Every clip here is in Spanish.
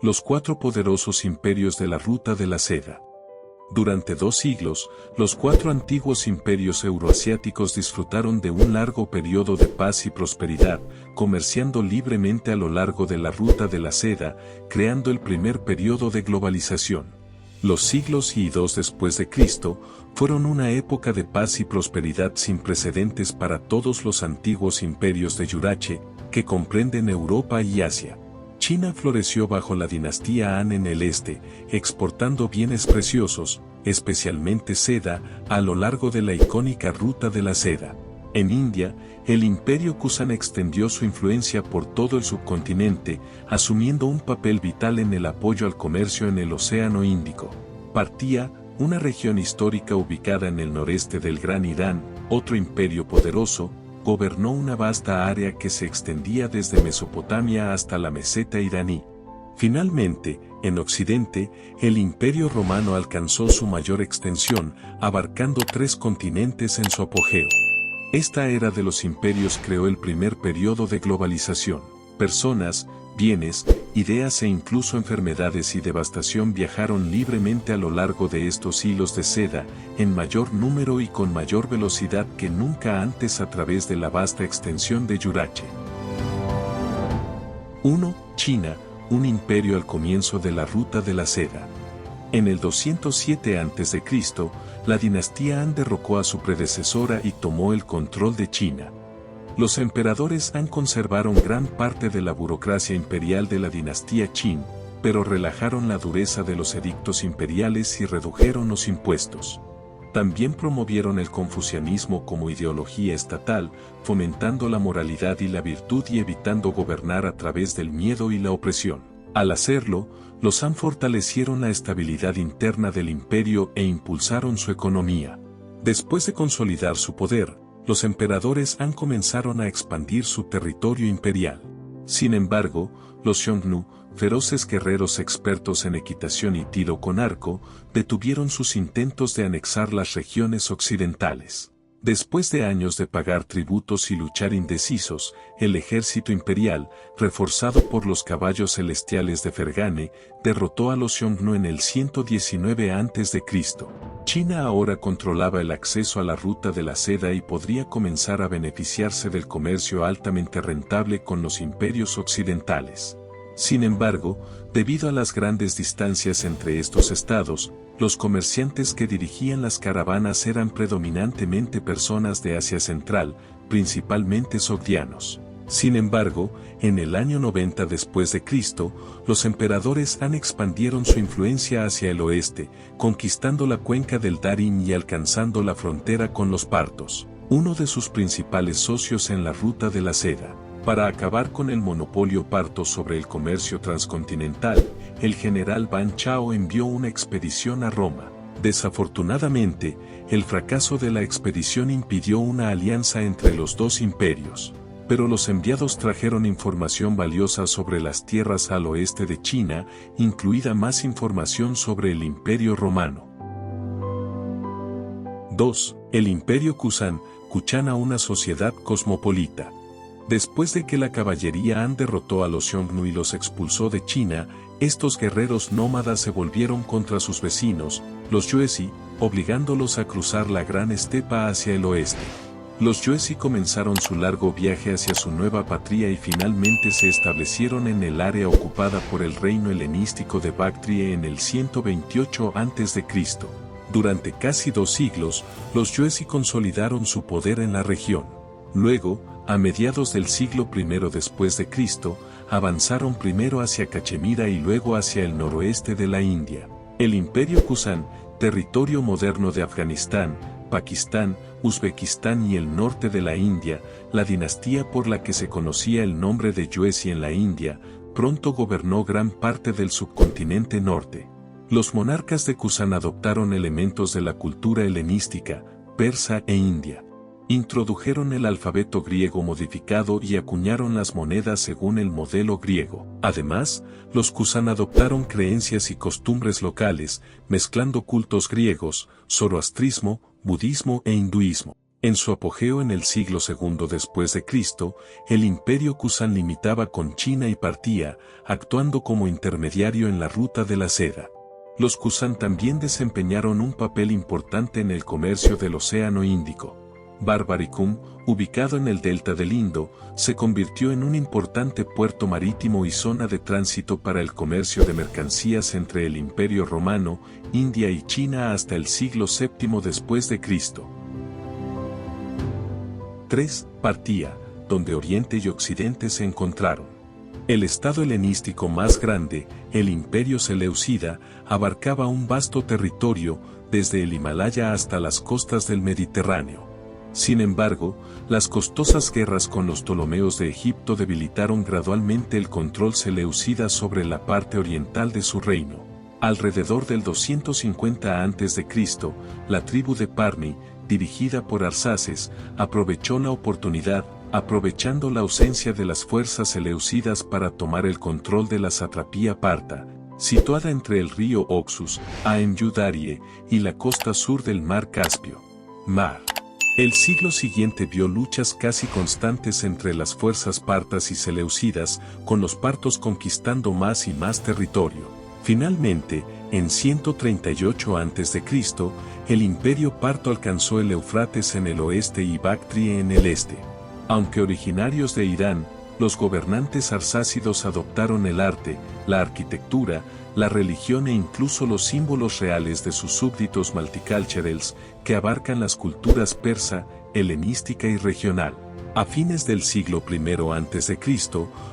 Los cuatro poderosos imperios de la Ruta de la Seda. Durante 2 siglos, los 4 antiguos imperios euroasiáticos disfrutaron de un largo periodo de paz y prosperidad, comerciando libremente a lo largo de la Ruta de la Seda, creando el primer periodo de globalización. Los siglos I y II después de Cristo fueron una época de paz y prosperidad sin precedentes para todos los antiguos imperios de Yurache, que comprenden Europa y Asia. China floreció bajo la dinastía Han en el este, exportando bienes preciosos, especialmente seda, a lo largo de la icónica Ruta de la Seda. En India, el imperio Kusan extendió su influencia por todo el subcontinente, asumiendo un papel vital en el apoyo al comercio en el Océano Índico. Parthia, una región histórica ubicada en el noreste del Gran Irán, otro imperio poderoso, gobernó una vasta área que se extendía desde Mesopotamia hasta la meseta iraní. Finalmente, en Occidente, el Imperio Romano alcanzó su mayor extensión, abarcando 3 continentes en su apogeo. Esta era de los imperios creó el primer periodo de globalización. Personas, bienes, ideas e incluso enfermedades y devastación viajaron libremente a lo largo de estos hilos de seda, en mayor número y con mayor velocidad que nunca antes a través de la vasta extensión de Yurache. 1. China, un imperio al comienzo de la Ruta de la Seda. En el 207 a.C., la dinastía Han derrocó a su predecesora y tomó el control de China. Los emperadores Han conservaron gran parte de la burocracia imperial de la dinastía Qin, pero relajaron la dureza de los edictos imperiales y redujeron los impuestos. También promovieron el confucianismo como ideología estatal, fomentando la moralidad y la virtud y evitando gobernar a través del miedo y la opresión. Al hacerlo, los Han fortalecieron la estabilidad interna del imperio e impulsaron su economía. Después de consolidar su poder, los emperadores Han comenzaron a expandir su territorio imperial. Sin embargo, los Xiongnu, feroces guerreros expertos en equitación y tiro con arco, detuvieron sus intentos de anexar las regiones occidentales. Después de años de pagar tributos y luchar indecisos, el ejército imperial, reforzado por los caballos celestiales de Fergane, derrotó a los Xiongnu en el 119 a.C. China ahora controlaba el acceso a la Ruta de la Seda y podría comenzar a beneficiarse del comercio altamente rentable con los imperios occidentales. Sin embargo, debido a las grandes distancias entre estos estados, los comerciantes que dirigían las caravanas eran predominantemente personas de Asia Central, principalmente sogdianos. Sin embargo, en el año 90 después de Cristo, los emperadores Han expandieron su influencia hacia el oeste, conquistando la cuenca del Darin y alcanzando la frontera con los partos, uno de sus principales socios en la Ruta de la Seda. Para acabar con el monopolio parto sobre el comercio transcontinental, el general Ban Chao envió una expedición a Roma. Desafortunadamente, el fracaso de la expedición impidió una alianza entre los dos imperios. Pero los enviados trajeron información valiosa sobre las tierras al oeste de China, incluida más información sobre el Imperio Romano. 2. El Imperio Kusan, Kuchana, una sociedad cosmopolita. Después de que la caballería Han derrotó a los Xiongnu y los expulsó de China, estos guerreros nómadas se volvieron contra sus vecinos, los Yuezhi, obligándolos a cruzar la gran estepa hacia el oeste. Los Yuezhi comenzaron su largo viaje hacia su nueva patria y finalmente se establecieron en el área ocupada por el reino helenístico de Bactria en el 128 a.C. Durante casi 2 siglos, los Yuezhi consolidaron su poder en la región. Luego, a mediados del siglo I después de Cristo, avanzaron primero hacia Cachemira y luego hacia el noroeste de la India. El Imperio Kusan, territorio moderno de Afganistán, Pakistán, Uzbekistán y el norte de la India, la dinastía por la que se conocía el nombre de Yuezhi en la India, pronto gobernó gran parte del subcontinente norte. Los monarcas de Kusan adoptaron elementos de la cultura helenística, persa e india. Introdujeron el alfabeto griego modificado y acuñaron las monedas según el modelo griego. Además, los Kusan adoptaron creencias y costumbres locales, mezclando cultos griegos, zoroastrismo, budismo e hinduismo. En su apogeo en el siglo II después de Cristo, el imperio Kushan limitaba con China y Partia, actuando como intermediario en la ruta de la seda. Los Kushan también desempeñaron un papel importante en el comercio del Océano Índico. Barbaricum, ubicado en el delta del Indo, se convirtió en un importante puerto marítimo y zona de tránsito para el comercio de mercancías entre el Imperio Romano, India y China hasta el siglo VII después de Cristo. 3. Partia, donde Oriente y Occidente se encontraron. El estado helenístico más grande, el Imperio Seleucida, abarcaba un vasto territorio, desde el Himalaya hasta las costas del Mediterráneo. Sin embargo, las costosas guerras con los Ptolomeos de Egipto debilitaron gradualmente el control seleucida sobre la parte oriental de su reino. Alrededor del 250 a.C., la tribu de Parni, dirigida por Arsaces, aprovechó la oportunidad, aprovechando la ausencia de las fuerzas seleucidas para tomar el control de la satrapía parta, situada entre el río Oxus, Aen-Yudarie, y la costa sur del mar Caspio. El siglo siguiente vio luchas casi constantes entre las fuerzas partas y seleucidas, con los partos conquistando más y más territorio. Finalmente, en 138 a.C., el imperio parto alcanzó el Éufrates en el oeste y Bactria en el este. Aunque originarios de Irán, los gobernantes arsácidos adoptaron el arte, la arquitectura, la religión e incluso los símbolos reales de sus súbditos multiculturales, que abarcan las culturas persa, helenística y regional. A fines del siglo I a.C.,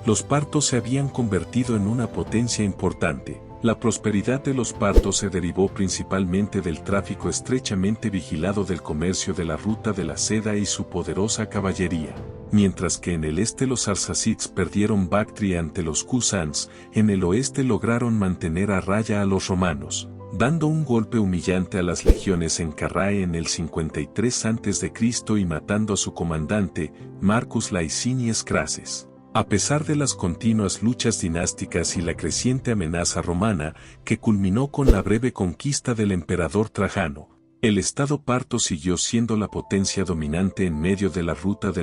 los partos se habían convertido en una potencia importante. La prosperidad de los partos se derivó principalmente del tráfico estrechamente vigilado del comercio de la ruta de la seda y su poderosa caballería. Mientras que en el este los arsácidas perdieron Bactria ante los Kusans, en el oeste lograron mantener a raya a los romanos, dando un golpe humillante a las legiones en Carrae en el 53 a.C. y matando a su comandante, Marcus Licinius Crases. A pesar de las continuas luchas dinásticas y la creciente amenaza romana, que culminó con la breve conquista del emperador Trajano, el estado parto siguió siendo la potencia dominante en medio de la ruta de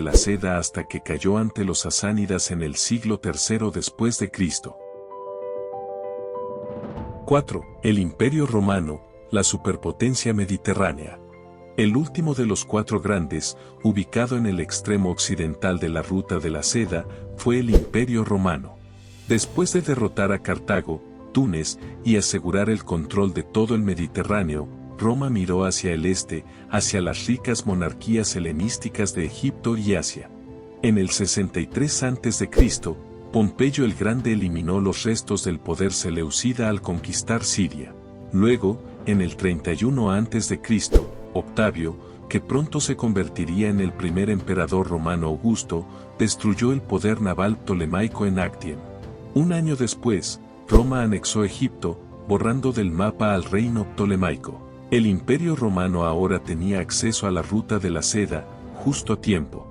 la seda hasta que cayó ante los sasánidas en el siglo III después de Cristo. 4. El Imperio Romano, la superpotencia mediterránea. El último de los cuatro grandes, ubicado en el extremo occidental de la ruta de la seda, fue el Imperio Romano. Después de derrotar a Cartago, Túnez y asegurar el control de todo el Mediterráneo, Roma miró hacia el este, hacia las ricas monarquías helenísticas de Egipto y Asia. En el 63 a.C., Pompeyo el Grande eliminó los restos del poder seleucida al conquistar Siria. Luego, en el 31 a.C., Octavio, que pronto se convertiría en el primer emperador romano Augusto, destruyó el poder naval ptolemaico en Actium. Un año después, Roma anexó Egipto, borrando del mapa al reino ptolemaico. El imperio romano ahora tenía acceso a la ruta de la seda, justo a tiempo.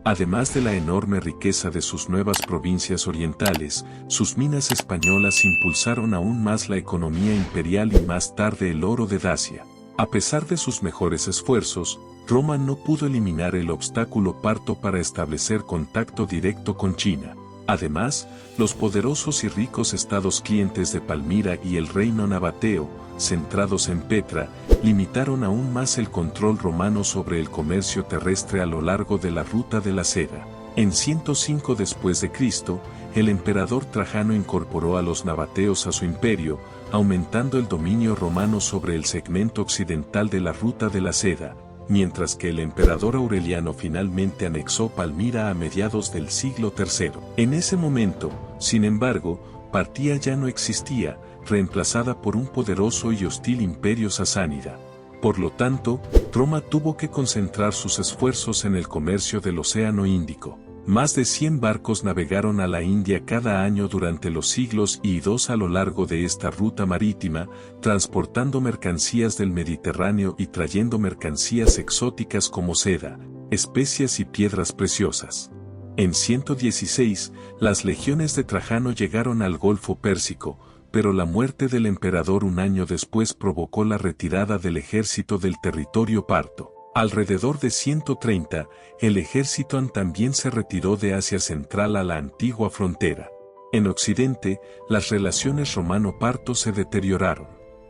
Además de la enorme riqueza de sus nuevas provincias orientales, sus minas españolas impulsaron aún más la economía imperial y más tarde el oro de Dacia. A pesar de sus mejores esfuerzos, Roma no pudo eliminar el obstáculo parto para establecer contacto directo con China. Además, los poderosos y ricos estados clientes de Palmira y el reino nabateo, centrados en Petra, limitaron aún más el control romano sobre el comercio terrestre a lo largo de la ruta de la seda. En 105 después de Cristo, el emperador Trajano incorporó a los nabateos a su imperio, aumentando el dominio romano sobre el segmento occidental de la ruta de la seda, mientras que el emperador Aureliano finalmente anexó Palmira a mediados del siglo III. En ese momento, sin embargo, Partia ya no existía, reemplazada por un poderoso y hostil imperio sasánida. Por lo tanto, Roma tuvo que concentrar sus esfuerzos en el comercio del Océano Índico. Más de 100 barcos navegaron a la India cada año durante los siglos y II a lo largo de esta ruta marítima, transportando mercancías del Mediterráneo y trayendo mercancías exóticas como seda, especias y piedras preciosas. En 116, las legiones de Trajano llegaron al Golfo Pérsico, pero la muerte del emperador un año después provocó la retirada del ejército del territorio parto. Alrededor de 130, el ejército Han también se retiró de Asia Central a la antigua frontera. En Occidente, las relaciones romano-parto se deterioraron.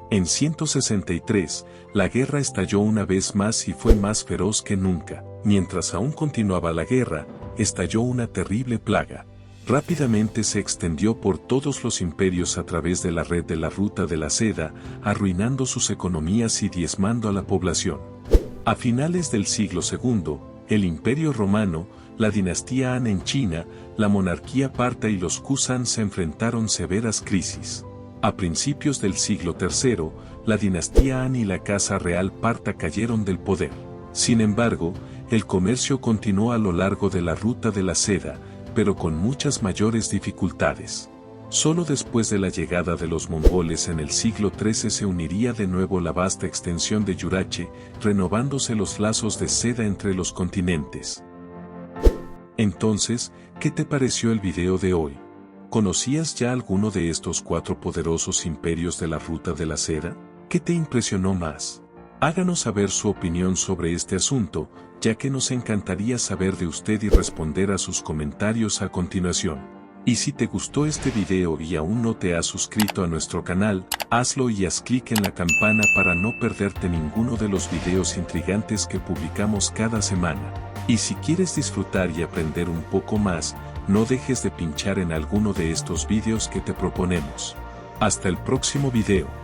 En 163, la guerra estalló una vez más y fue más feroz que nunca. Mientras aún continuaba la guerra, estalló una terrible plaga. Rápidamente se extendió por todos los imperios a través de la red de la Ruta de la Seda, arruinando sus economías y diezmando a la población. A finales del siglo II, el Imperio Romano, la dinastía Han en China, la monarquía parta y los Kusan se enfrentaron severas crisis. A principios del siglo III, la dinastía Han y la Casa Real Parta cayeron del poder. Sin embargo, el comercio continuó a lo largo de la Ruta de la Seda, pero con muchas mayores dificultades. Solo después de la llegada de los mongoles en el siglo XIII se uniría de nuevo la vasta extensión de Yurache, renovándose los lazos de seda entre los continentes. Entonces, ¿qué te pareció el video de hoy? ¿Conocías ya alguno de estos 4 poderosos imperios de la Ruta de la Seda? ¿Qué te impresionó más? Háganos saber su opinión sobre este asunto, ya que nos encantaría saber de usted y responder a sus comentarios a continuación. Y si te gustó este video y aún no te has suscrito a nuestro canal, hazlo y haz clic en la campana para no perderte ninguno de los videos intrigantes que publicamos cada semana. Y si quieres disfrutar y aprender un poco más, no dejes de pinchar en alguno de estos videos que te proponemos. Hasta el próximo video.